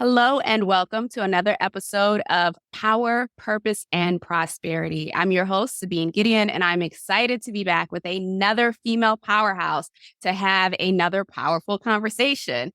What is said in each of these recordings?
Hello and welcome to another episode of Power, Purpose, and Prosperity. I'm your host, Sabine Gideon, and I'm excited to be back with another female powerhouse to have another powerful conversation.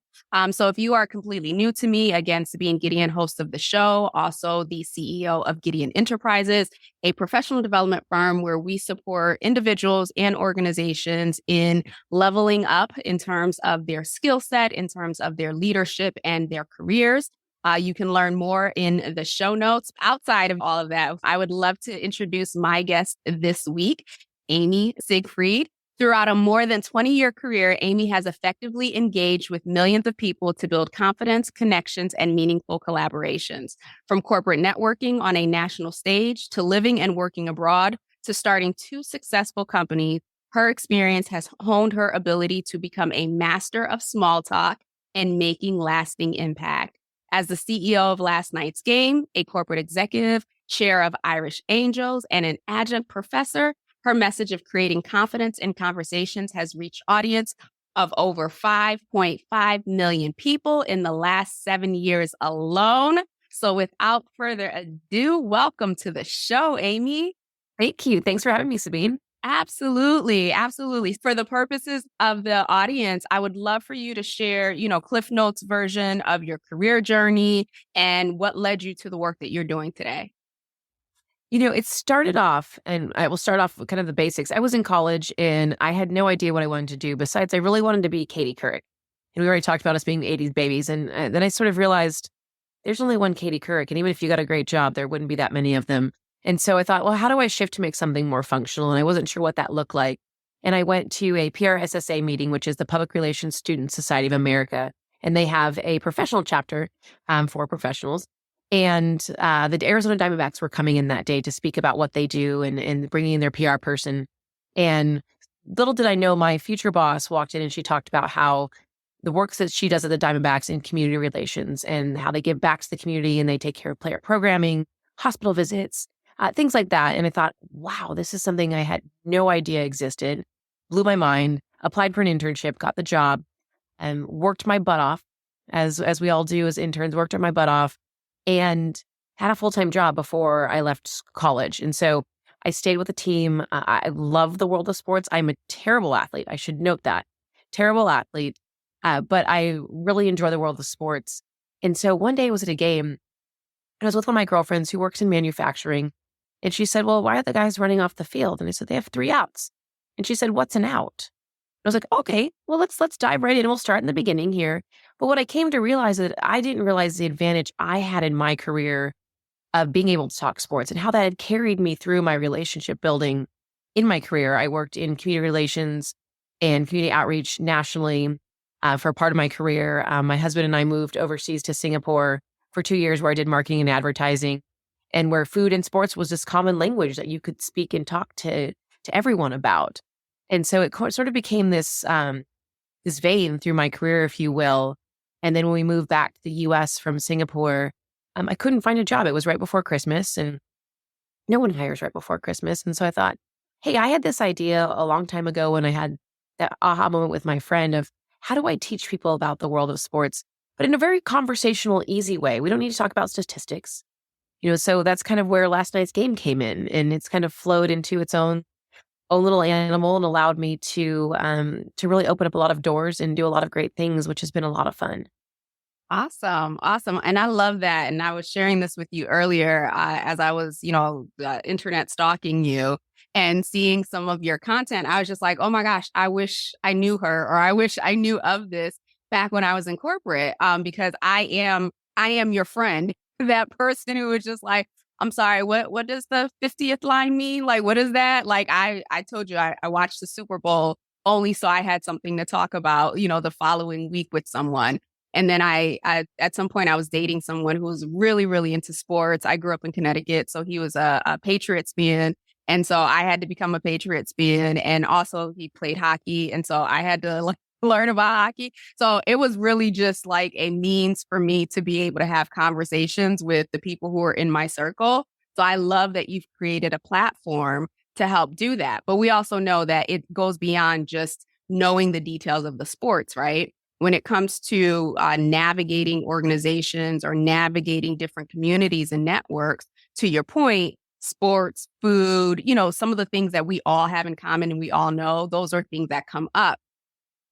So if you are completely new to me, again, Sabine Gideon, host of the show, also the CEO of Gideon Enterprises, a professional development firm where we support individuals and organizations in leveling up in terms of their skill set, in terms of their leadership and their careers. You can learn more in the show notes. Outside of all of that, I would love to introduce my guest this week, Amy Siegfried. Throughout a more than 20-year career, Amy has effectively engaged with millions of people to build confidence, connections, and meaningful collaborations. From corporate networking on a national stage to living and working abroad to starting two successful companies, her experience has honed her ability to become a master of small talk and making lasting impact. As the CEO of Last Night's Game, a corporate executive, chair of IrishAngels, and an adjunct professor, her message of creating confidence in conversations has reached audience of over 5.5 million people in the last 7 years alone. So without further ado, welcome to the show, Amy. Thank you. Thanks for having me, Sabine. Absolutely. Absolutely. For the purposes of the audience, I would love for you to share, Cliff Notes version of your career journey and what led you to the work that you're doing today. It started off, and I will start off with kind of the basics. I was in college and I had no idea what I wanted to do. Besides, I really wanted to be Katie Couric. And we already talked about us being 80s babies. And then I sort of realized there's only one Katie Couric. And even if you got a great job, there wouldn't be that many of them. And so I thought, well, how do I shift to make something more functional? And I wasn't sure what that looked like. And I went to a PRSSA meeting, which is the Public Relations Student Society of America. And they have a professional chapter for professionals. And the Arizona Diamondbacks were coming in that day to speak about what they do and bringing in their PR person. And little did I know, my future boss walked in and she talked about how the work that she does at the Diamondbacks in community relations and how they give back to the community and they take care of player programming, hospital visits, things like that. And I thought, wow, this is something I had no idea existed. Blew my mind, applied for an internship, got the job, and worked my butt off, as we all do as interns, worked my butt off, and had a full-time job before I left college. And so I stayed with the team. I love the world of sports. I'm a terrible athlete. I should note that. Terrible athlete. But I really enjoy the world of sports. And so one day I was at a game, and I was with one of my girlfriends who works in manufacturing. And she said, well, why are the guys running off the field? And I said, they have 3 outs. And she said, what's an out? I was like, okay, well, let's dive right in. We'll start in the beginning here. But what I came to realize is that I didn't realize the advantage I had in my career of being able to talk sports and how that had carried me through my relationship building in my career. I worked in community relations and community outreach nationally for a part of my career. My husband and I moved overseas to Singapore for 2 years where I did marketing and advertising and where food and sports was this common language that you could speak and talk to everyone about. And so it sort of became this vein through my career, if you will. And then when we moved back to the US from Singapore, I couldn't find a job. It was right before Christmas and no one hires right before Christmas. And so I thought, hey, I had this idea a long time ago when I had that aha moment with my friend of how do I teach people about the world of sports, but in a very conversational, easy way. We don't need to talk about statistics. So that's kind of where Last Night's Game came in, and it's kind of flowed into its own little animal and allowed me to really open up a lot of doors and do a lot of great things, which has been a lot of fun. Awesome. Awesome. And I love that. And I was sharing this with you earlier as I was, internet stalking you and seeing some of your content. I was just like, oh my gosh, I wish I knew her, or I wish I knew of this back when I was in corporate, because I am your friend, that person who was just like, I'm sorry, what does the 50th line mean? Like, what is that? Like, I told you I watched the Super Bowl only so I had something to talk about, the following week with someone. And then I at some point I was dating someone who was really, really into sports. I grew up in Connecticut, so he was a Patriots fan. And so I had to become a Patriots fan. And also he played hockey. And so I had to learn about hockey. So it was really just like a means for me to be able to have conversations with the people who are in my circle. So I love that you've created a platform to help do that. But we also know that it goes beyond just knowing the details of the sports, right? when it comes to navigating organizations or navigating different communities and networks, to your point, sports, food, some of the things that we all have in common and we all know, those are things that come up.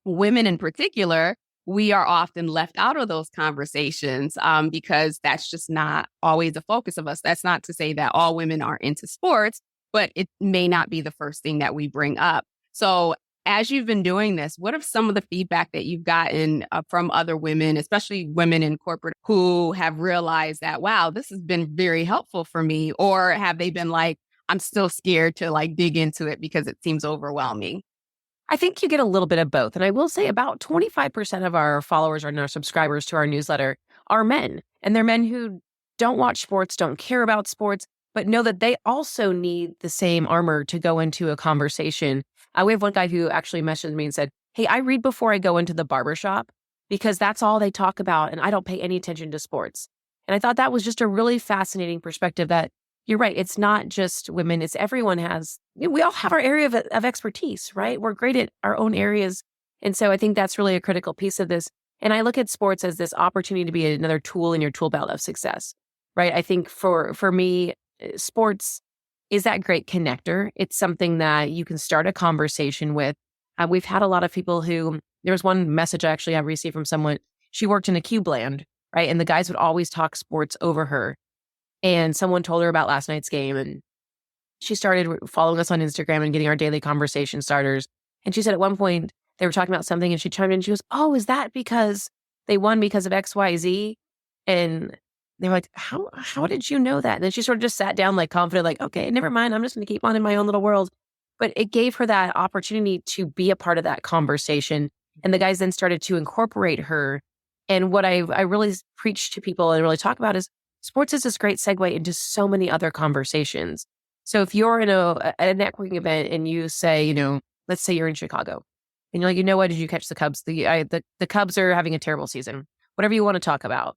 Women in particular, we are often left out of those conversations because that's just not always the focus of us. That's not to say that all women are into sports, but it may not be the first thing that we bring up. So as you've been doing this, what are some of the feedback that you've gotten from other women, especially women in corporate, who have realized that, wow, this has been very helpful for me? Or have they been like, I'm still scared to like dig into it because it seems overwhelming? I think you get a little bit of both. And I will say about 25% of our followers and our subscribers to our newsletter are men. And they're men who don't watch sports, don't care about sports, but know that they also need the same armor to go into a conversation. We have one guy who actually messaged me and said, hey, I read before I go into the barbershop because that's all they talk about. And I don't pay any attention to sports. And I thought that was just a really fascinating perspective that you're right. It's not just women. It's everyone we all have our area of expertise, right? We're great at our own areas. And so I think that's really a critical piece of this. And I look at sports as this opportunity to be another tool in your tool belt of success, right? I think for me, sports is that great connector. It's something that you can start a conversation with. We've had a lot of people there was one message I received from someone, she worked in a cube land, right? And the guys would always talk sports over her. And someone told her about last night's game, and she started following us on Instagram and getting our daily conversation starters. And she said at one point they were talking about something and she chimed in and she goes, oh, is that because they won because of XYZ? And they were like, how did you know that? And then she sort of just sat down like confident, like, okay, never mind. I'm just going to keep on in my own little world. But it gave her that opportunity to be a part of that conversation. And the guys then started to incorporate her. And what I really preach to people and really talk about is sports is this great segue into so many other conversations. So if you're in a networking event and you say, let's say you're in Chicago and you're like, what, did you catch the Cubs? The Cubs are having a terrible season. Whatever you want to talk about.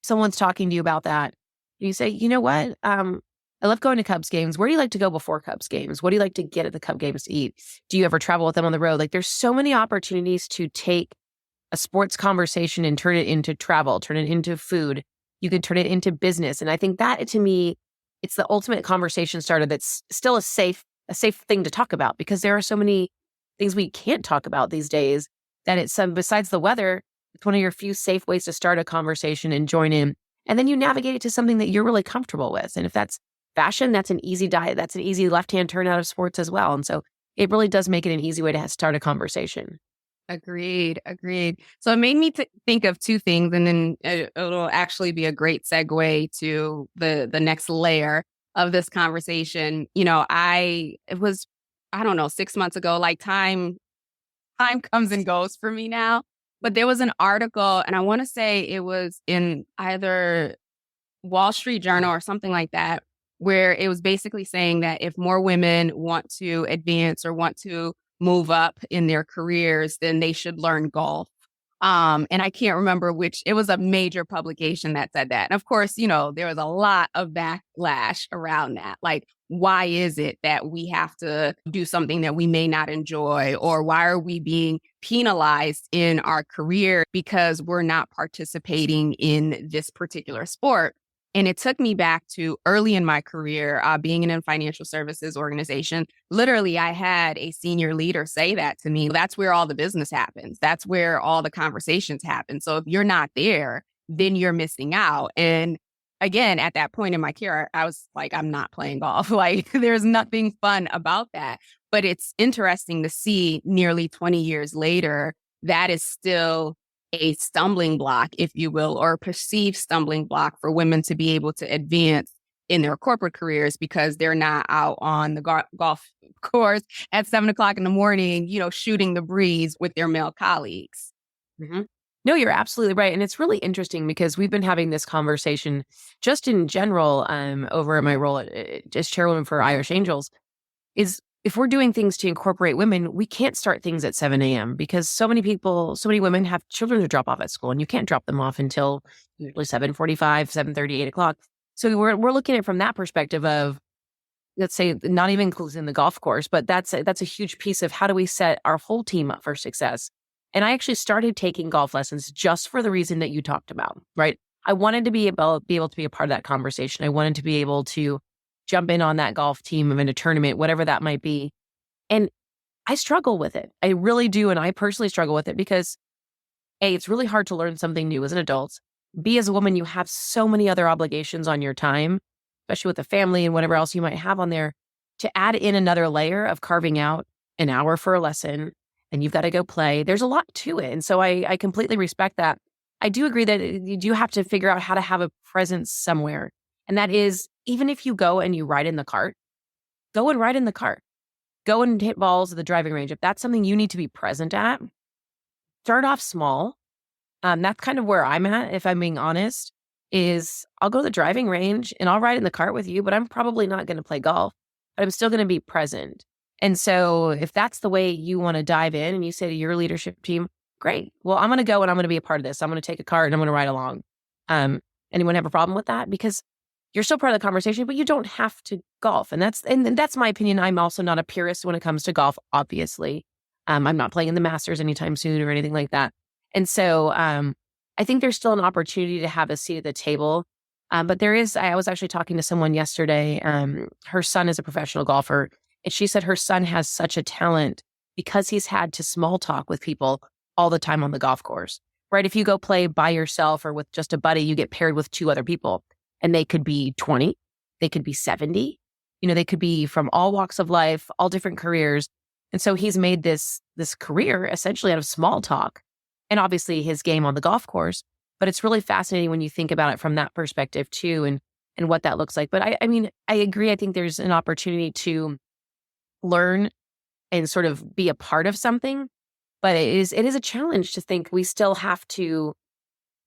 Someone's talking to you about that. You say, what? I love going to Cubs games. Where do you like to go before Cubs games? What do you like to get at the Cub games to eat? Do you ever travel with them on the road? Like there's so many opportunities to take a sports conversation and turn it into travel, turn it into food. You can turn it into business. And I think that to me, it's the ultimate conversation starter that's still a safe thing to talk about because there are so many things we can't talk about these days that it's besides the weather, it's one of your few safe ways to start a conversation and join in. And then you navigate it to something that you're really comfortable with. And if that's fashion, that's an easy diet. That's an easy left-hand turn out of sports as well. And so it really does make it an easy way to start a conversation. Agreed. So it made me think of two things, and then it'll actually be a great segue to the next layer of this conversation. It was, I don't know, 6 months ago, like time comes and goes for me now. But there was an article, and I want to say it was in either Wall Street Journal or something like that, where it was basically saying that if more women want to advance or want to move up in their careers, then they should learn golf. And I can't remember which, it was a major publication that said that. And of course, there was a lot of backlash around that. Like, why is it that we have to do something that we may not enjoy? Or why are we being penalized in our career because we're not participating in this particular sport? And it took me back to early in my career, being in a financial services organization. Literally, I had a senior leader say that to me. That's where all the business happens. That's where all the conversations happen. So if you're not there, then you're missing out. And again, at that point in my career, I was like, I'm not playing golf. Like, there's nothing fun about that. But it's interesting to see nearly 20 years later, that is still a stumbling block, if you will, or a perceived stumbling block for women to be able to advance in their corporate careers because they're not out on the golf course at 7:00 in the morning, shooting the breeze with their male colleagues. Mm-hmm. No, you're absolutely right. And it's really interesting because we've been having this conversation just in general over at my role as chairwoman for IrishAngels is if we're doing things to incorporate women, we can't start things at 7 a.m. because so many women have children to drop off at school and you can't drop them off until usually 7:45, 7:30, 8 o'clock. So we're looking at it from that perspective of, let's say, not even including the golf course, but that's a huge piece of how do we set our whole team up for success. And I actually started taking golf lessons just for the reason that you talked about, right? I wanted to be able to be a part of that conversation. I wanted to be able to jump in on that golf team in a tournament, whatever that might be. And I struggle with it. I really do. And I personally struggle with it because A, it's really hard to learn something new as an adult. B, as a woman, you have so many other obligations on your time, especially with the family and whatever else you might have on there, to add in another layer of carving out an hour for a lesson and you've got to go play. There's a lot to it. And so I completely respect that. I do agree that you do have to figure out how to have a presence somewhere. And that is, even if you go and you ride in the cart, go and ride in the cart. Go and hit balls at the driving range. If that's something you need to be present at, start off small. That's kind of where I'm at, if I'm being honest, is I'll go to the driving range and I'll ride in the cart with you, but I'm probably not going to play golf, but I'm still going to be present. And so if that's the way you want to dive in and you say to your leadership team, great, well, I'm going to go and I'm going to be a part of this. I'm going to take a cart and I'm going to ride along. Anyone have a problem with that? Because you're still part of the conversation, but you don't have to golf. And that's my opinion. I'm also not a purist when it comes to golf, obviously. I'm not playing in the Masters anytime soon or anything like that. And so I think there's still an opportunity to have a seat at the table. But I was actually talking to someone yesterday. Her son is a professional golfer. And she said her son has such a talent because he's had to small talk with people all the time on the golf course, right? If you go play by yourself or with just a buddy, you get paired with two other people and they could be 20, they could be 70, they could be from all walks of life, all different careers. And so he's made this career essentially out of small talk and obviously his game on the golf course. But it's really fascinating when you think about it from that perspective too and what that looks like. But I mean, I agree. I think there's an opportunity to learn and sort of be a part of something. But it is a challenge to think we still have to,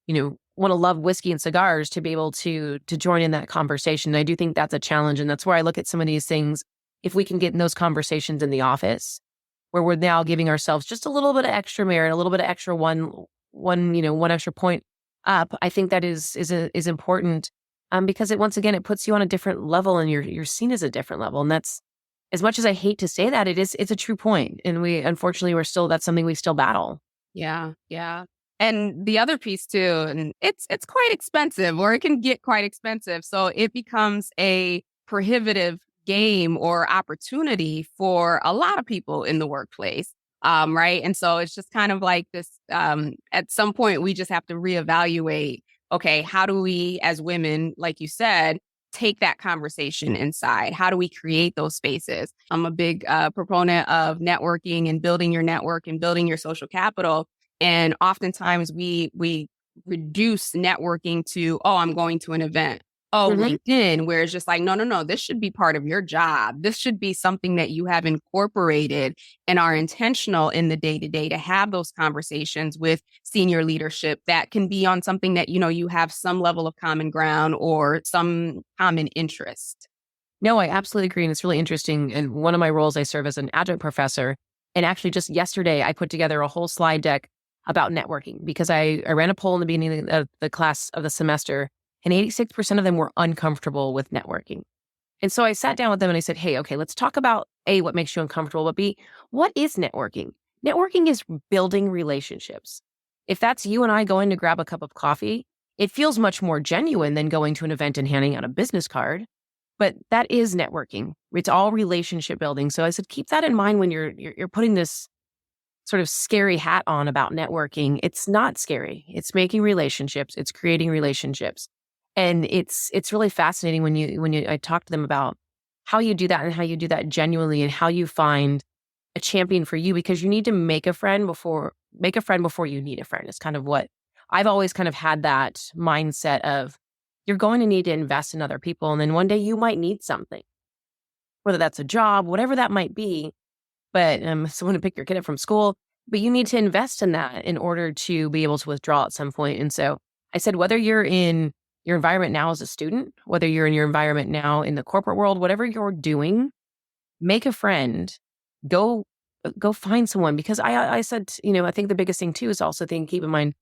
want to love whiskey and cigars to be able to join in that conversation. And I do think that's a challenge. And that's where I look at some of these things. If we can get in those conversations in the office where we're now giving ourselves just a little bit of extra merit, a little bit of extra one extra point up, I think that is important because once again, it puts you on a different level and you're seen as a different level. And that's, as much as I hate to say that, it's a true point. And unfortunately, that's something we still battle. Yeah. Yeah. And the other piece too, and it's quite expensive, or it can get quite expensive. So it becomes a prohibitive game or opportunity for a lot of people in the workplace. Right. And so it's just kind of like this, at some point, we just have to reevaluate, okay, how do we as women, like you said, take that conversation inside? How do we create those spaces? I'm a big proponent of networking and building your network and building your social capital. And oftentimes we reduce networking to, oh, I'm going to an event. Oh, LinkedIn, where it's just like, no, this should be part of your job. This should be something that you have incorporated and are intentional in the day-to-day to have those conversations with senior leadership that can be on something that, you have some level of common ground or some common interest. No, I absolutely agree. And it's really interesting. And one of my roles, I serve as an adjunct professor. And actually just yesterday, I put together a whole slide deck about networking because I ran a poll in the beginning of the class of the semester. And 86% of them were uncomfortable with networking. And so I sat down with them and I said, hey, okay, let's talk about A, what makes you uncomfortable, but B, what is networking? Networking is building relationships. If that's you and I going to grab a cup of coffee, it feels much more genuine than going to an event and handing out a business card. But that is networking. It's all relationship building. So I said, keep that in mind when you're putting this sort of scary hat on about networking. It's not scary. It's making relationships. It's creating relationships. And it's really fascinating when I talk to them about how you do that and how you do that genuinely and how you find a champion for you, because you need to make a friend before you need a friend. It's kind of what I've always kind of had, that mindset of you're going to need to invest in other people. And then one day you might need something, whether that's a job, whatever that might be. But someone to pick your kid up from school, but you need to invest in that in order to be able to withdraw at some point. And so I said, whether you're in your environment now as a student, whether you're in your environment now in the corporate world, whatever you're doing, make a friend, go find someone. Because I said, I think the biggest thing too is also keep in mind,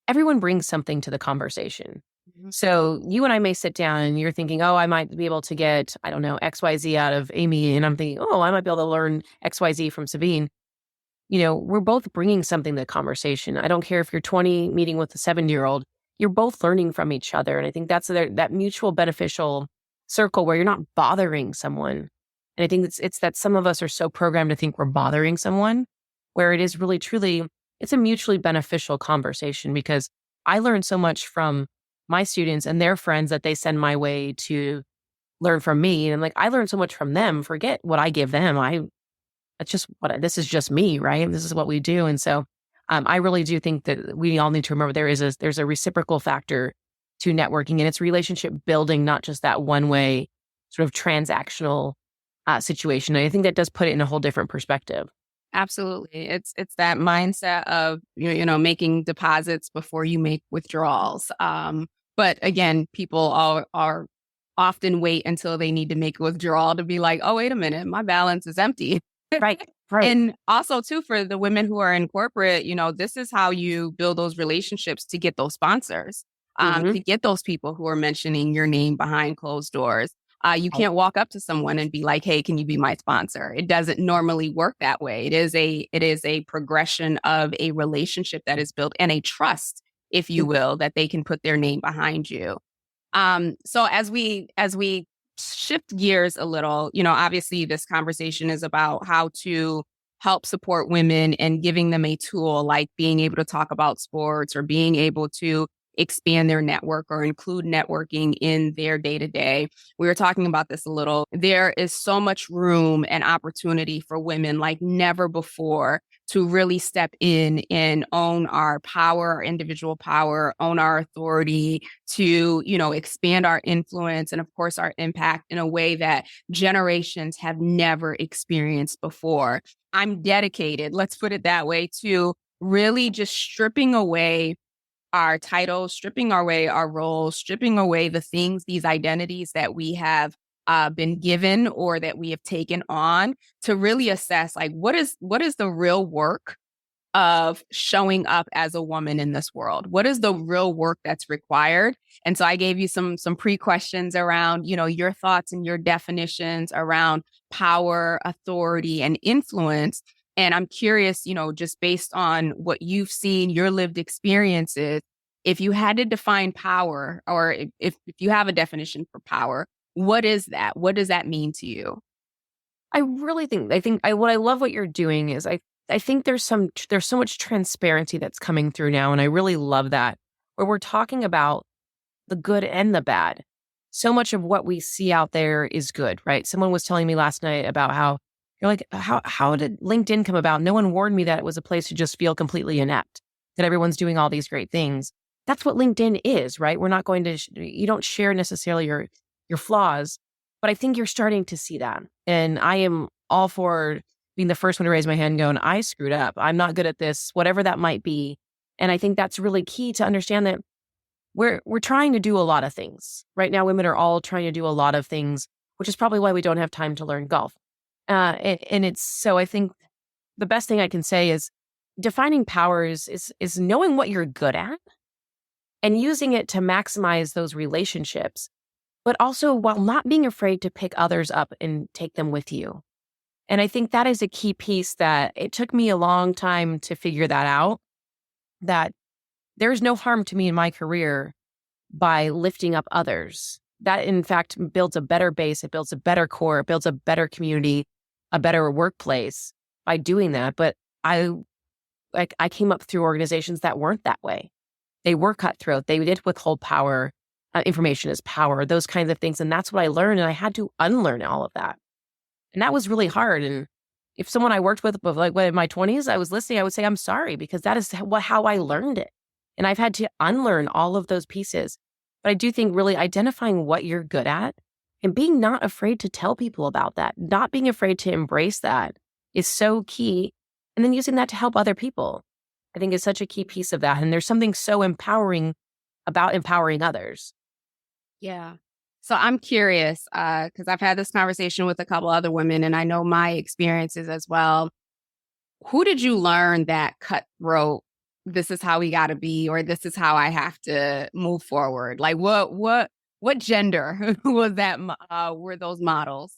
everyone brings something to the conversation. So you and I may sit down and you're thinking, oh, I might be able to get, I don't know, XYZ out of Amy. And I'm thinking, oh, I might be able to learn XYZ from Sabine. we're both bringing something to the conversation. I don't care if you're 20 meeting with a 70-year-old, you're both learning from each other. And I think that's that mutual beneficial circle where you're not bothering someone. And I think it's that some of us are so programmed to think we're bothering someone, where it is really truly, it's a mutually beneficial conversation, because I learn so much from my students and their friends that they send my way to learn from me. And like, I learn so much from them, forget what I give them. This is just me, right? This is what we do. And so I really do think that we all need to remember there's a reciprocal factor to networking, and it's relationship building, not just that one way sort of transactional situation. And I think that does put it in a whole different perspective. Absolutely. It's that mindset of, making deposits before you make withdrawals. But again, people are often wait until they need to make a withdrawal to be like, oh, wait a minute, my balance is empty. Right. Right. And also, too, for the women who are in corporate, this is how you build those relationships to get those sponsors, Mhm. to get those people who are mentioning your name behind closed doors. You can't walk up to someone and be like, hey, can you be my sponsor? It doesn't normally work that way. It is a progression of a relationship that is built, and a trust, if you will, that they can put their name behind you. So as we shift gears a little, obviously this conversation is about how to help support women and giving them a tool like being able to talk about sports or being able to expand their network or include networking in their day to day. We were talking about this a little. There is so much room and opportunity for women like never before to really step in and own our power, our individual power, own our authority, to, expand our influence and, of course, our impact in a way that generations have never experienced before. I'm dedicated, let's put it that way, to really just stripping away our titles, stripping away our roles, stripping away the things, these identities that we have been given or that we have taken on, to really assess like what is the real work of showing up as a woman in this world? What is the real work that's required? And so I gave you some pre-questions around, your thoughts and your definitions around power, authority, and influence. And I'm curious, just based on what you've seen, your lived experiences, if you had to define power, or if you have a definition for power, what is that? What does that mean to you? What I love what you're doing is I think there's so much transparency that's coming through now. And I really love that, where we're talking about the good and the bad. So much of what we see out there is good, right? Someone was telling me last night about how you're like, how did LinkedIn come about? No one warned me that it was a place to just feel completely inept, that everyone's doing all these great things. That's what LinkedIn is, right? We're not going to, you don't share necessarily your flaws, but I think you're starting to see that. And I am all for being the first one to raise my hand going, I screwed up. I'm not good at this, whatever that might be. And I think that's really key to understand that we're trying to do a lot of things. Right now, women are all trying to do a lot of things, which is probably why we don't have time to learn golf. And it's so I think the best thing I can say is defining powers is knowing what you're good at and using it to maximize those relationships, but also while not being afraid to pick others up and take them with you. And I think that is a key piece that it took me a long time to figure that out, that there's no harm to me in my career by lifting up others. That, in fact, builds a better base. It builds a better core. It builds a better community, a better workplace by doing that. But I came up through organizations that weren't that way. They were cutthroat. They did withhold power. Information is power, those kinds of things. And that's what I learned. And I had to unlearn all of that. And that was really hard. And if someone I worked with, like in my 20s, I was listening, I would say, I'm sorry, because that is how I learned it. And I've had to unlearn all of those pieces. But I do think really identifying what you're good at and being not afraid to tell people about that, not being afraid to embrace that is so key. And then using that to help other people, I think is such a key piece of that. And there's something so empowering about empowering others. Yeah. So I'm curious, because I've had this conversation with a couple other women, and I know my experiences as well. Who did you learn that cutthroat, this is how we got to be, or this is how I have to move forward? Like what gender was that? Were those models?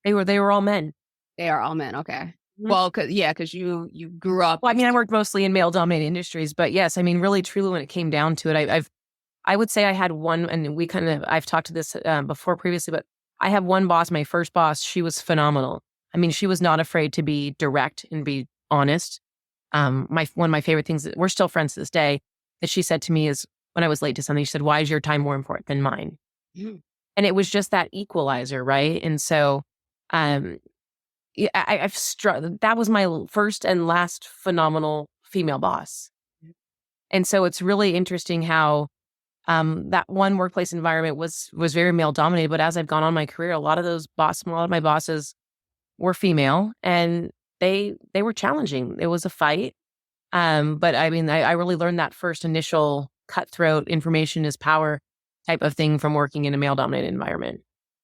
They were all men. They are all men. Okay. Well, because you grew up. Well, I mean, I worked mostly in male-dominated industries, but yes, I mean, really, truly, when it came down to it, I would say I had one, and I've talked to this before previously, but I have one boss, my first boss. She was phenomenal. I mean, she was not afraid to be direct and be honest. One of my favorite things that we're still friends to this day that she said to me is when I was late to something, she said, "Why is your time more important than mine?" Mm. And it was just that equalizer, right? And so, um, yeah, I've struck. That was my first and last phenomenal female boss. And so it's really interesting how that one workplace environment was very male dominated. But as I've gone on my career, a lot of my bosses were female, and they were challenging. It was a fight. But I mean, I really learned that first initial cutthroat information is power type of thing from working in a male dominated environment.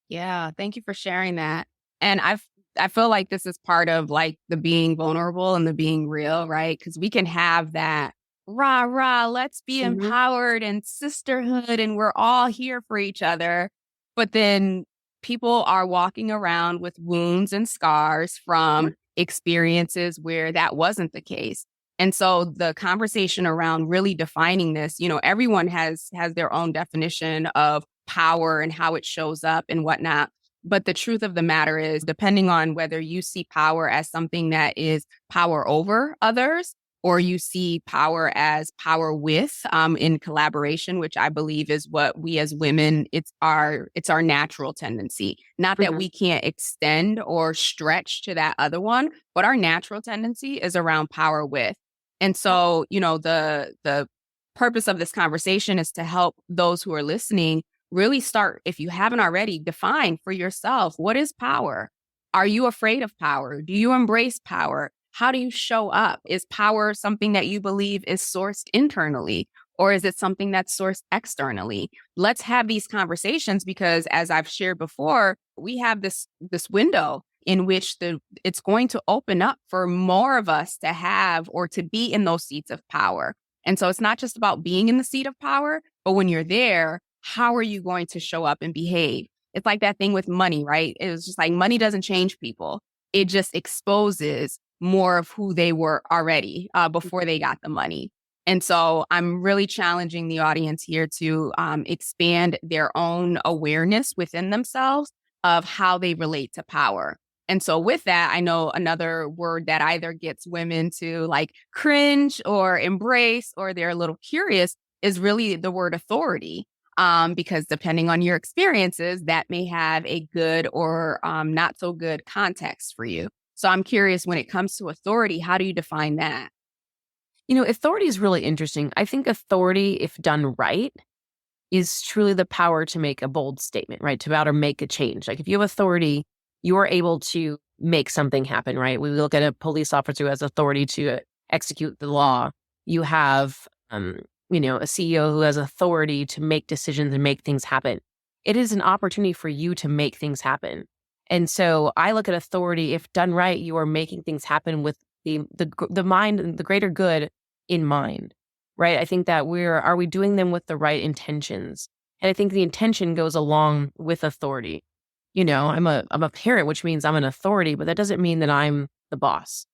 Yeah, thank you for sharing that. And I feel like this is part of like the being vulnerable and the being real, right? Because we can have that rah rah, let's be Mhm. empowered and sisterhood, and we're all here for each other. But then people are walking around with wounds and scars from experiences where that wasn't the case. And so the conversation around really defining this, everyone has their own definition of power and how it shows up and whatnot. But the truth of the matter is, depending on whether you see power as something that is power over others, or you see power as power with, in collaboration, which I believe is what we as women, it's our natural tendency. Not that Mhm. we can't extend or stretch to that other one, but our natural tendency is around power with. And so, the purpose of this conversation is to help those who are listening really start, if you haven't already, define for yourself, what is power? Are you afraid of power? Do you embrace power? How do you show up? Is power something that you believe is sourced internally, or is it something that's sourced externally? Let's have these conversations, because as I've shared before, we have this window in which it's going to open up for more of us to have or to be in those seats of power. And so it's not just about being in the seat of power, but when you're there, how are you going to show up and behave? It's like that thing with money, right? It was just like money doesn't change people. It just exposes more of who they were already before they got the money. And so I'm really challenging the audience here to expand their own awareness within themselves of how they relate to power. And so with that, I know another word that either gets women to like cringe or embrace, or they're a little curious, is really the word authority. Because depending on your experiences, that may have a good or not so good context for you. So I'm curious, when it comes to authority, how do you define that? Authority is really interesting. I think authority, if done right, is truly the power to make a bold statement, right? To about or make a change. Like if you have authority, you are able to make something happen, right? We look at a police officer who has authority to execute the law. You have, a CEO who has authority to make decisions and make things happen. It is an opportunity for you to make things happen. And so I look at authority. If done right, you are making things happen with the mind and the greater good in mind, right? I think that are we doing them with the right intentions? And I think the intention goes along with authority. I'm a parent, which means I'm an authority, but that doesn't mean that I'm the boss,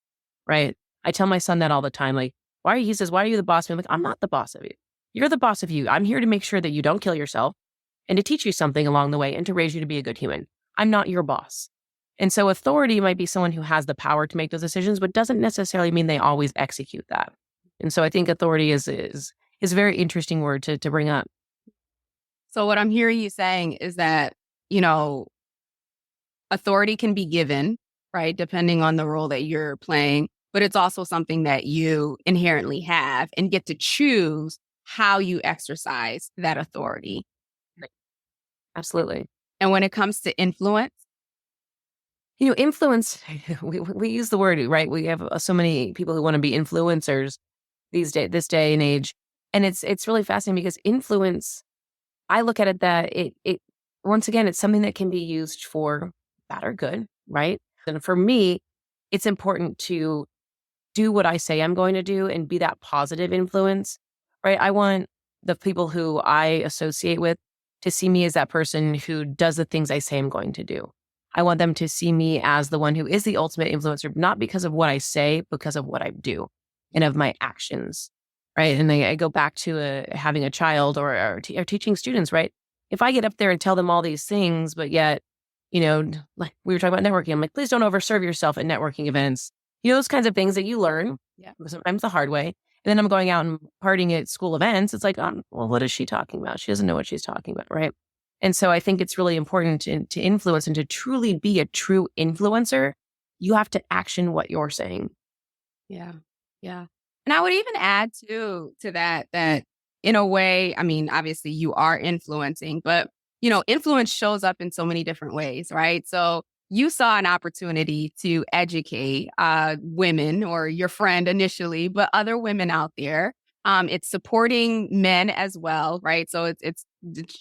right? I tell my son that all the time. Like, he says, why are you the boss of me? I'm like, I'm not the boss of you. You're the boss of you. I'm here to make sure that you don't kill yourself and to teach you something along the way and to raise you to be a good human. I'm not your boss. And so authority might be someone who has the power to make those decisions, but doesn't necessarily mean they always execute that. And so I think authority is a very interesting word to bring up. So what I'm hearing you saying is that, you know, authority can be given, right, depending on the role that you're playing, but it's also something that you inherently have and get to choose how you exercise that authority. Absolutely. And when it comes to influence, Influence, we use the word, right? We have so many people who want to be influencers this day and age. And it's really fascinating because influence, I look at it that it once again, it's something that can be used for bad or good, right? And for me, it's important to do what I say I'm going to do and be that positive influence, right? I want the people who I associate with to see me as that person who does the things I say I'm going to do. I want them to see me as the one who is the ultimate influencer, not because of what I say, because of what I do and of my actions, right? And I go back to having a child or teaching students, right? If I get up there and tell them all these things, but yet, like we were talking about networking, I'm like, please don't overserve yourself at networking events. Those kinds of things that you learn, sometimes the hard way. And then I'm going out and partying at school events. It's like, well, what is she talking about? She doesn't know what she's talking about, right? And so I think it's really important to influence and to truly be a true influencer. You have to action what you're saying. Yeah. Yeah. And I would even add to that in a way, I mean, obviously you are influencing, but influence shows up in so many different ways, right? So you saw an opportunity to educate women or your friend initially, but other women out there. It's supporting men as well, right? So it's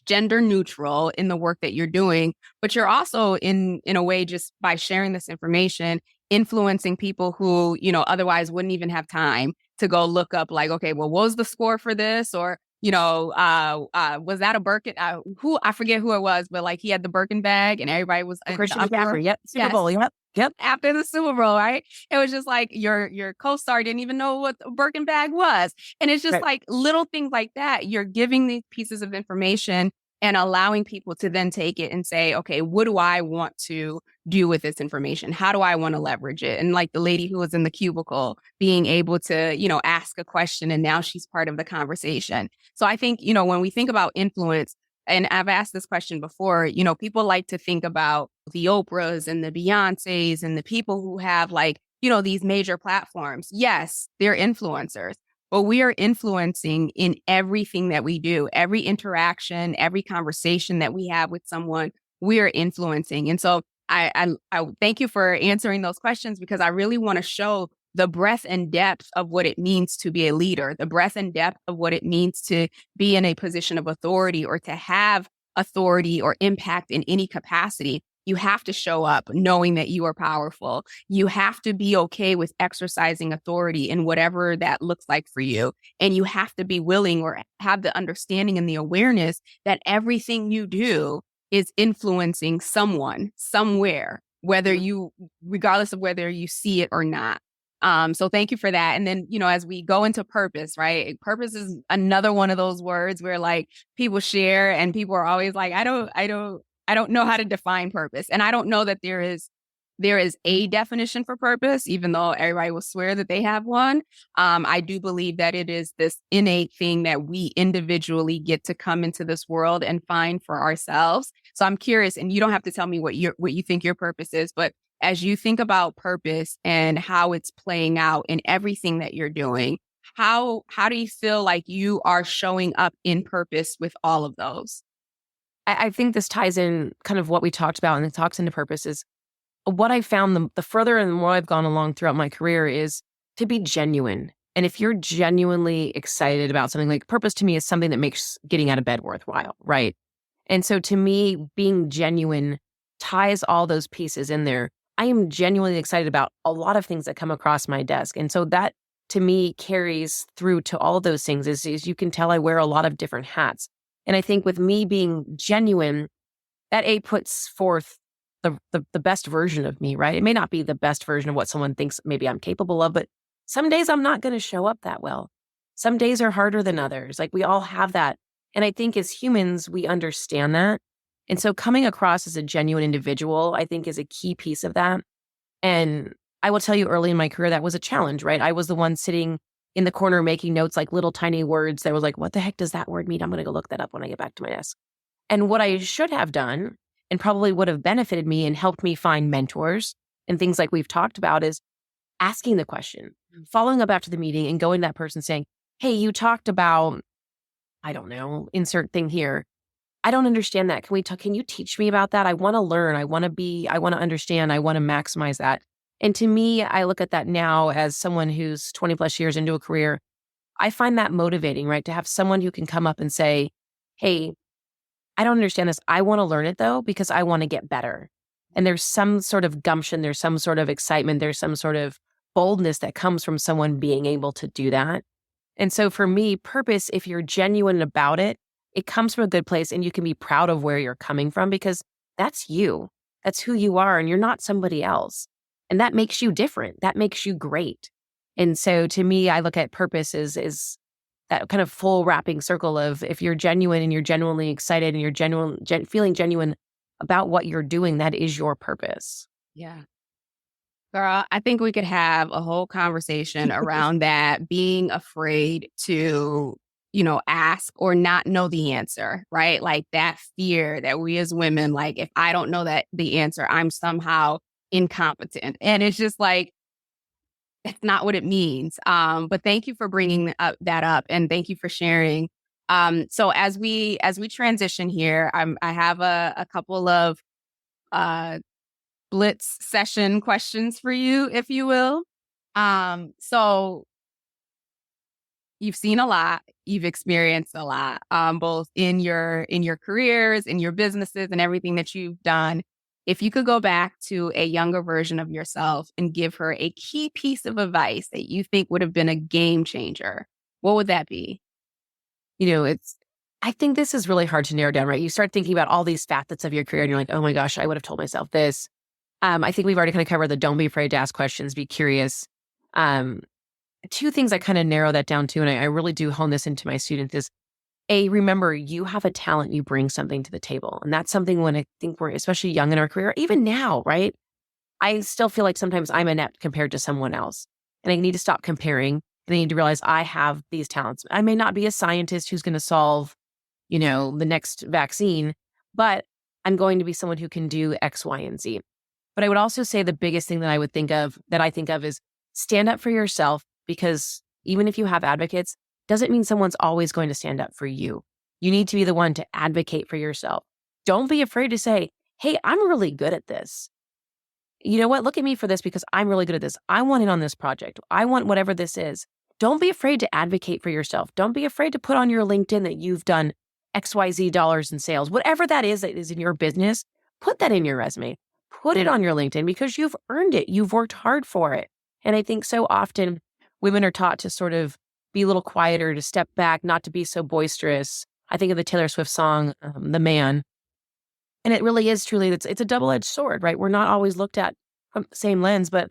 gender neutral in the work that you're doing, but you're also in a way, just by sharing this information, influencing people who, otherwise wouldn't even have time to go look up like, okay, well, what was the score for this? Or, was that a Birkin? I forget who it was, but like he had the Birkin bag and everybody was Christian McCaffrey. Yep. Super Bowl. Yep. After the Super Bowl, right? It was just like your co-star didn't even know what a Birkin bag was. And it's just like little things like that. You're giving these pieces of information and allowing people to then take it and say, okay, what do I want to do with this information? How do I want to leverage it? And like the lady who was in the cubicle being able to, ask a question, and now she's part of the conversation. So I think, when we think about influence, and I've asked this question before, people like to think about the Oprahs and the Beyoncés and the people who have like, these major platforms. Yes, they're influencers, but we are influencing in everything that we do, every interaction, every conversation that we have with someone, we are influencing. And so I thank you for answering those questions, because I really want to show the breadth and depth of what it means to be a leader, the breadth and depth of what it means to be in a position of authority or to have authority or impact in any capacity. You have to show up knowing that you are powerful. You have to be okay with exercising authority in whatever that looks like for you. And you have to be willing or have the understanding and the awareness that everything you do is influencing someone somewhere, regardless of whether you see it or not. So thank you for that. And then, as we go into purpose, right? Purpose is another one of those words where like people share and people are always like, I don't know how to define purpose. And I don't know that there is a definition for purpose, even though everybody will swear that they have one. I do believe that it is this innate thing that we individually get to come into this world and find for ourselves. So I'm curious, and you don't have to tell me what you think your purpose is, but as you think about purpose and how it's playing out in everything that you're doing, how do you feel like you are showing up in purpose with all of those? I think this ties in kind of what we talked about, and it talks into purpose is what I found the further and the more I've gone along throughout my career is to be genuine. And if you're genuinely excited about something, like purpose to me is something that makes getting out of bed worthwhile, right? And so to me, being genuine ties all those pieces in there. I am genuinely excited about a lot of things that come across my desk. And so that to me carries through to all of those things is you can tell I wear a lot of different hats. And I think with me being genuine, that puts forth the best version of me, right? It may not be the best version of what someone thinks maybe I'm capable of, but some days I'm not going to show up that well. Some days are harder than others. Like we all have that. And I think as humans, we understand that. And so coming across as a genuine individual, I think is a key piece of that. And I will tell you early in my career, that was a challenge, right? I was the one sitting in the corner making notes, like little tiny words that was like, what the heck does that word mean? I'm going to go look that up when I get back to my desk. And what I should have done and probably would have benefited me and helped me find mentors and things like we've talked about is asking the question, following up after the meeting and going to that person saying, hey, you talked about, I don't know, insert thing here. I don't understand that. Can you teach me about that? I want to learn. I want to understand. I want to maximize that. And to me, I look at that now as someone who's 20 plus years into a career. I find that motivating, right? To have someone who can come up and say, hey, I don't understand this. I want to learn it though, because I want to get better. And there's some sort of gumption. There's some sort of excitement. There's some sort of boldness that comes from someone being able to do that. And so for me, purpose, if you're genuine about it, it comes from a good place and you can be proud of where you're coming from because that's you. That's who you are, and you're not somebody else. And that makes you different. That makes you great. And so to me, I look at purpose as that kind of full wrapping circle of if you're genuine and you're genuinely excited and you're feeling genuine about what you're doing, that is your purpose. Yeah. Girl, I think we could have a whole conversation around that, being afraid to, ask or not know the answer, right? Like that fear that we as women, like, if I don't know that the answer, I'm somehow incompetent. And it's just like, it's not what it means. But thank you for bringing that up, and thank you for sharing. So as we transition here, I have a couple of uh, blitz session questions for you, if you will. So you've seen a lot, you've experienced a lot, both in your careers, in your businesses, and everything that you've done. If you could go back to a younger version of yourself and give her a key piece of advice that you think would have been a game changer, what would that be? I think this is really hard to narrow down, right? You start thinking about all these facets of your career and you're like, oh my gosh, I would have told myself this. I think we've already kind of covered the don't be afraid to ask questions, be curious. Um, Two things I kind of narrow that down to, and I really do hone this into my students is remember you have a talent, you bring something to the table. And that's something when I think we're especially young in our career, even now, right? I still feel like sometimes I'm inept compared to someone else. And I need to stop comparing and I need to realize I have these talents. I may not be a scientist who's going to solve, the next vaccine, but I'm going to be someone who can do X, Y, and Z. But I would also say the biggest thing that I think of is stand up for yourself, because even if you have advocates, doesn't mean someone's always going to stand up for you. You need to be the one to advocate for yourself. Don't be afraid to say, hey, I'm really good at this. You know what? Look at me for this because I'm really good at this. I want in on this project. I want whatever this is. Don't be afraid to advocate for yourself. Don't be afraid to put on your LinkedIn that you've done XYZ dollars in sales. Whatever that is in your business, put that in your resume. Put it on your LinkedIn because you've earned it. You've worked hard for it. And I think so often women are taught to sort of be a little quieter, to step back, not to be so boisterous. I think of the Taylor Swift song, The Man. And it really is truly, it's a double-edged sword, right? We're not always looked at from the same lens, but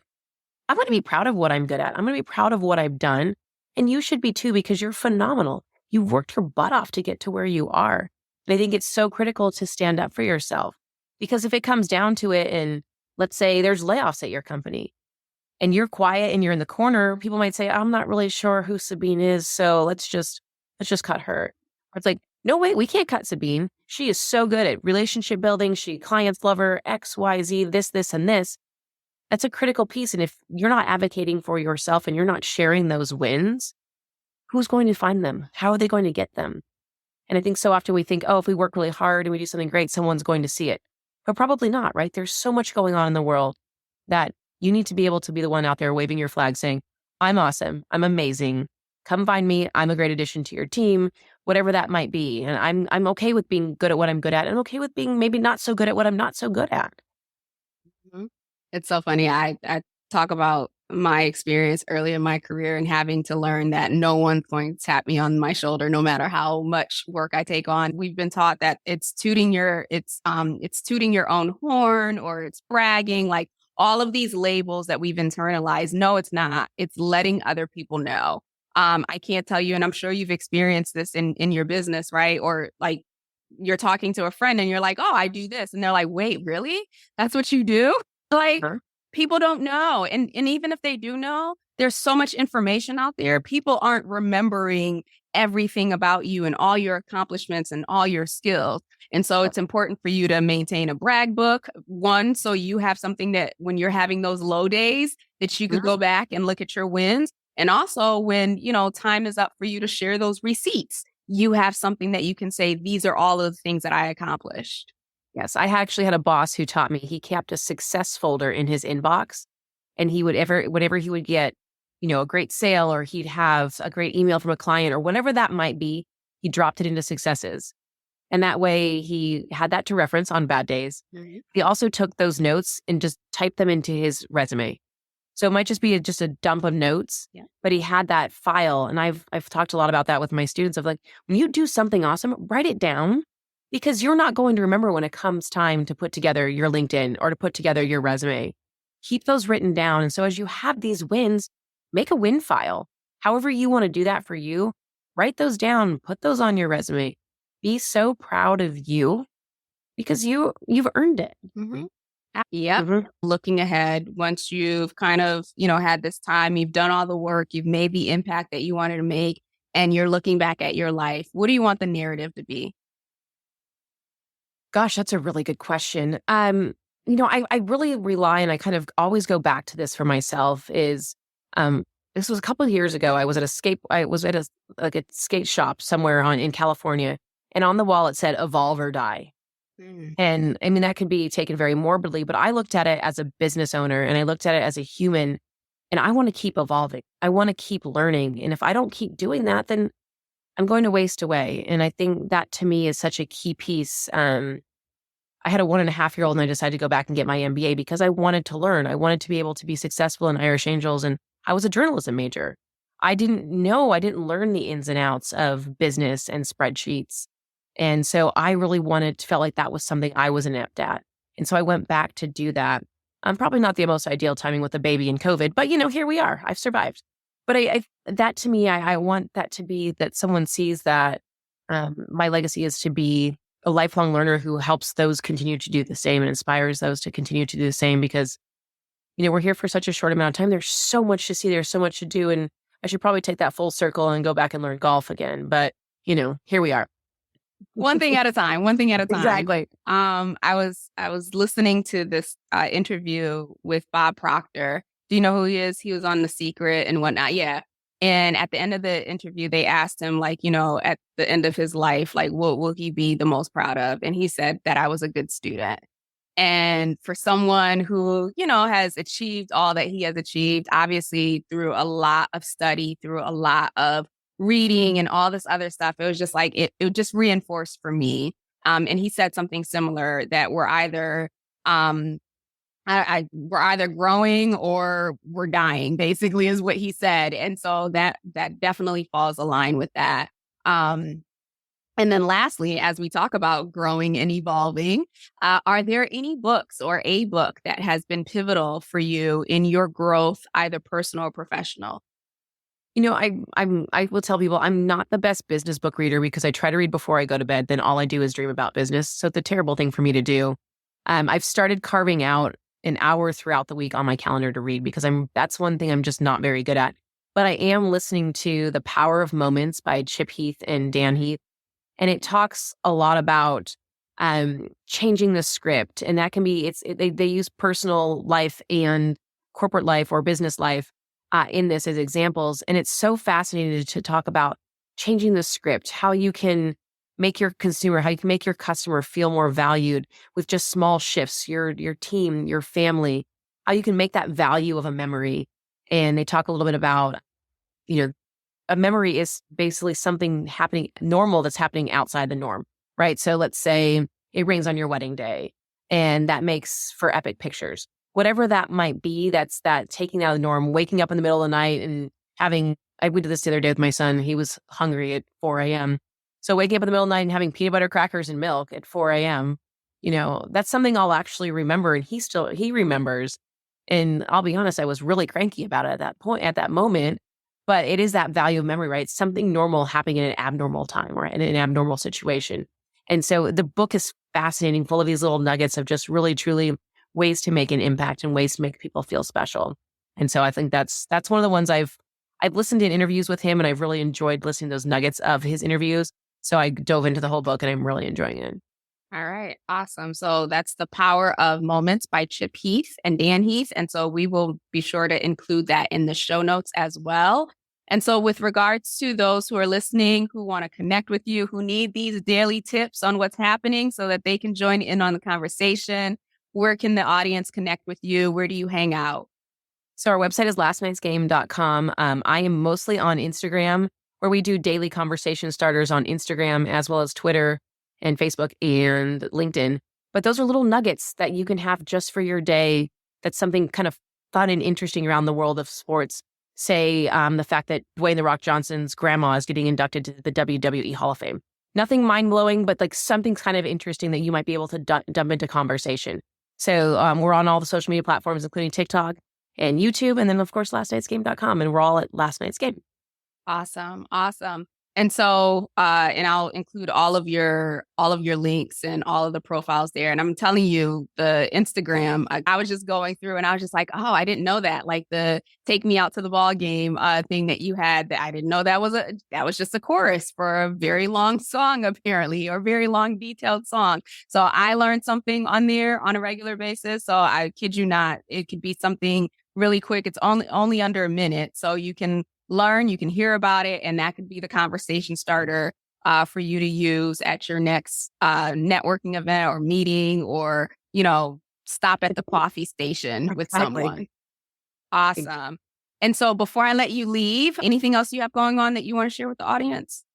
I'm going to be proud of what I'm good at. I'm going to be proud of what I've done. And you should be too, because you're phenomenal. You've worked your butt off to get to where you are. And I think it's so critical to stand up for yourself, because if it comes down to it, and let's say there's layoffs at your company and you're quiet and you're in the corner, people might say, I'm not really sure who Sabine is. So let's just cut her. Or it's like, no, wait, we can't cut Sabine. She is so good at relationship building. Clients love her, X, Y, Z, this, and this. That's a critical piece. And if you're not advocating for yourself and you're not sharing those wins, who's going to find them? How are they going to get them? And I think so often we think, oh, if we work really hard and we do something great, someone's going to see it. But probably not, right? There's so much going on in the world that you need to be able to be the one out there waving your flag saying, I'm awesome. I'm amazing. Come find me. I'm a great addition to your team, whatever that might be. And I'm okay with being good at what I'm good at. And I'm okay with being maybe not so good at what I'm not so good at. Mhm. It's so funny. I talk about my experience early in my career and having to learn that no one's going to tap me on my shoulder, no matter how much work I take on. We've been taught that it's tooting your own horn, or it's bragging, like all of these labels that we've internalized. No, it's not. It's letting other people know. I can't tell you, and I'm sure you've experienced this in your business, right? Or like you're talking to a friend and you're like, oh, I do this. And they're like, wait, really? That's what you do? Like, Sure. people don't know. And even if they do know, there's so much information out there. People aren't remembering everything about you and all your accomplishments and all your skills. And so it's important for you to maintain a brag book. One, so you have something that when you're having those low days that you could go back and look at your wins. And also when, time is up for you to share those receipts, you have something that you can say, these are all of the things that I accomplished. Yes, I actually had a boss who taught me he kept a success folder in his inbox, and he would whenever he would get, a great sale, or he'd have a great email from a client or whatever that might be, he dropped it into successes. And that way he had that to reference on bad days. Mm-hmm. He also took those notes and just typed them into his resume. So it might just be just a dump of notes, but he had that file. And I've talked a lot about that with my students of like, when you do something awesome, write it down because you're not going to remember when it comes time to put together your LinkedIn or to put together your resume. Keep those written down. And so as you have these wins, make a win file. However you want to do that for you, write those down, put those on your resume. Be so proud of you because you've earned it. Mm-hmm. Yep. Mm-hmm. Looking ahead, once you've kind of, had this time, you've done all the work, you've made the impact that you wanted to make, and you're looking back at your life, what do you want the narrative to be? Gosh, that's a really good question. I really rely, and I kind of always go back to this for myself is, this was a couple of years ago. I was at a skate shop somewhere in California, and on the wall it said evolve or die. And I mean, that could be taken very morbidly, but I looked at it as a business owner and I looked at it as a human, and I want to keep evolving. I want to keep learning. And if I don't keep doing that, then I'm going to waste away. And I think that to me is such a key piece. I had a 1.5-year-old and I decided to go back and get my MBA because I wanted to learn. I wanted to be able to be successful in IrishAngels. And I was a journalism major. I didn't learn the ins and outs of business and spreadsheets. And so I really felt like that was something I was inept at. And so I went back to do that. Probably not the most ideal timing with a baby and COVID, but here we are. I've survived. But that to me, I want that to be that someone sees that my legacy is to be a lifelong learner who helps those continue to do the same and inspires those to continue to do the same because, we're here for such a short amount of time. There's so much to see. There's so much to do. And I should probably take that full circle and go back and learn golf again. But, here we are. One thing at a time. Exactly. I was listening to this interview with Bob Proctor. Do you know who he is? He was on The Secret and whatnot. Yeah. And at the end of the interview, they asked him, at the end of his life, what will he be the most proud of? And he said that I was a good student. And for someone who, has achieved all that he has achieved, obviously through a lot of study, through a lot of reading and all this other stuff, it was just it just reinforced for me. And he said something similar that we're either we're either growing or we're dying, basically, is what he said. And so that definitely falls aligned with that. And then lastly, as we talk about growing and evolving, are there any books or a book that has been pivotal for you in your growth, either personal or professional? I will tell people I'm not the best business book reader because I try to read before I go to bed. Then all I do is dream about business. So it's a terrible thing for me to do. I've started carving out an hour throughout the week on my calendar to read because that's one thing I'm just not very good at. But I am listening to The Power of Moments by Chip Heath and Dan Heath. And it talks a lot about changing the script. And that can be, they use personal life and corporate life or business life in this as examples. And it's so fascinating to talk about changing the script, how you can make your customer feel more valued with just small shifts, your team, your family, how you can make that value of a memory. And they talk a little bit about, a memory is basically something happening normal that's happening outside the norm, right? So let's say it rains on your wedding day and that makes for epic pictures. Whatever that might be, that's that taking out of the norm, waking up in the middle of the night and I went to this the other day with my son. He was hungry at 4 a.m. So waking up in the middle of the night and having peanut butter crackers and milk at 4 a.m., that's something I'll actually remember. And he remembers. And I'll be honest, I was really cranky about it at that moment. But it is that value of memory, right? Something normal happening in an abnormal time, right? In an abnormal situation. And so the book is fascinating, full of these little nuggets of just really, truly ways to make an impact and ways to make people feel special. And so I think that's one of the ones I've listened to in interviews with him, and I've really enjoyed listening to those nuggets of his interviews. So I dove into the whole book and I'm really enjoying it. All right. Awesome. So that's The Power of Moments by Chip Heath and Dan Heath. And so we will be sure to include that in the show notes as well. And so with regards to those who are listening, who want to connect with you, who need these daily tips on what's happening so that they can join in on the conversation, where can the audience connect with you? Where do you hang out? So our website is lastnightsgame.com. I am mostly on Instagram, where we do daily conversation starters on Instagram, as well as Twitter and Facebook and LinkedIn. But those are little nuggets that you can have just for your day. That's something kind of fun and interesting around the world of sports. Say the fact that Dwayne "The Rock" Johnson's grandma is getting inducted to the WWE Hall of Fame. Nothing mind blowing, but like something kind of interesting that you might be able to dump into conversation. So we're on all the social media platforms, including TikTok and YouTube. And then, of course, lastnightsgame.com. And we're all at Last Night's Game. Awesome. Awesome. And so, and I'll include all of your links and all of the profiles there. And I'm telling you, the Instagram, I was just going through and I was just like, oh, I didn't know that. Like the take me out to the ball game thing that you had, that I didn't know that was just a chorus for a very long song, apparently, or very long detailed song. So I learned something on there on a regular basis. So I kid you not, it could be something really quick. It's only under a minute. So you can learn, you can hear about it, and that could be the conversation starter for you to use at your next networking event or meeting, or, stop at the coffee station with someone. Awesome. And so before I let you leave, anything else you have going on that you want to share with the audience?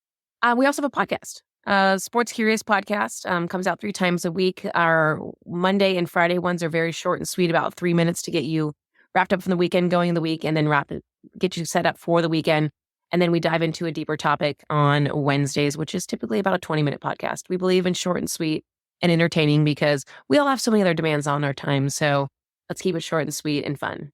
We also have a podcast. Sports Curious podcast comes out 3 times a week. Our Monday and Friday ones are very short and sweet, about 3 minutes to get you wrapped up from the weekend, going in the week, and then get you set up for the weekend. And then we dive into a deeper topic on Wednesdays, which is typically about a 20-minute podcast. We believe in short and sweet and entertaining because we all have so many other demands on our time. So let's keep it short and sweet and fun.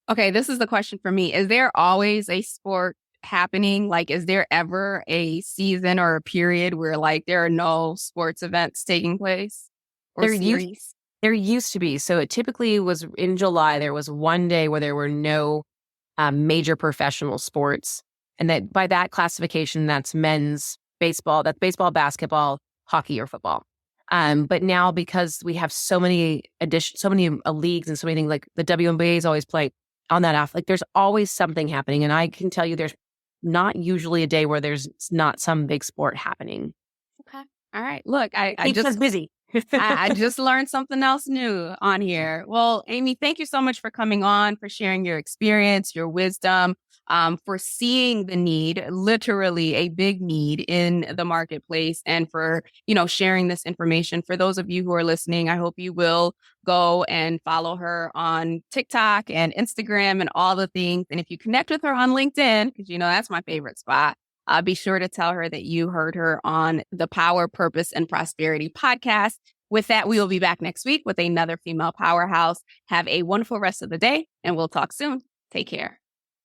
Okay, this is the question for me. Is there always a sport happening? Like, is there ever a season or a period where like there are no sports events taking place or series? There used to be. So it typically was in July. There was one day where there were no major professional sports. And that by that classification, that's men's baseball, that's baseball, basketball, hockey, or football. But now, because we have so many leagues and so many things, like the WNBA's always play on that off, like there's always something happening. And I can tell you there's not usually a day where there's not some big sport happening. Okay. All right. Look, I keeps us busy. I just learned something else new on here. Well, Amy, thank you so much for coming on, for sharing your experience, your wisdom, for seeing the need, literally a big need in the marketplace, and for, sharing this information. For those of you who are listening, I hope you will go and follow her on TikTok and Instagram and all the things. And if you connect with her on LinkedIn, because that's my favorite spot, be sure to tell her that you heard her on the Power, Purpose, and Prosperity podcast. With that, we will be back next week with another female powerhouse. Have a wonderful rest of the day, and we'll talk soon. Take care.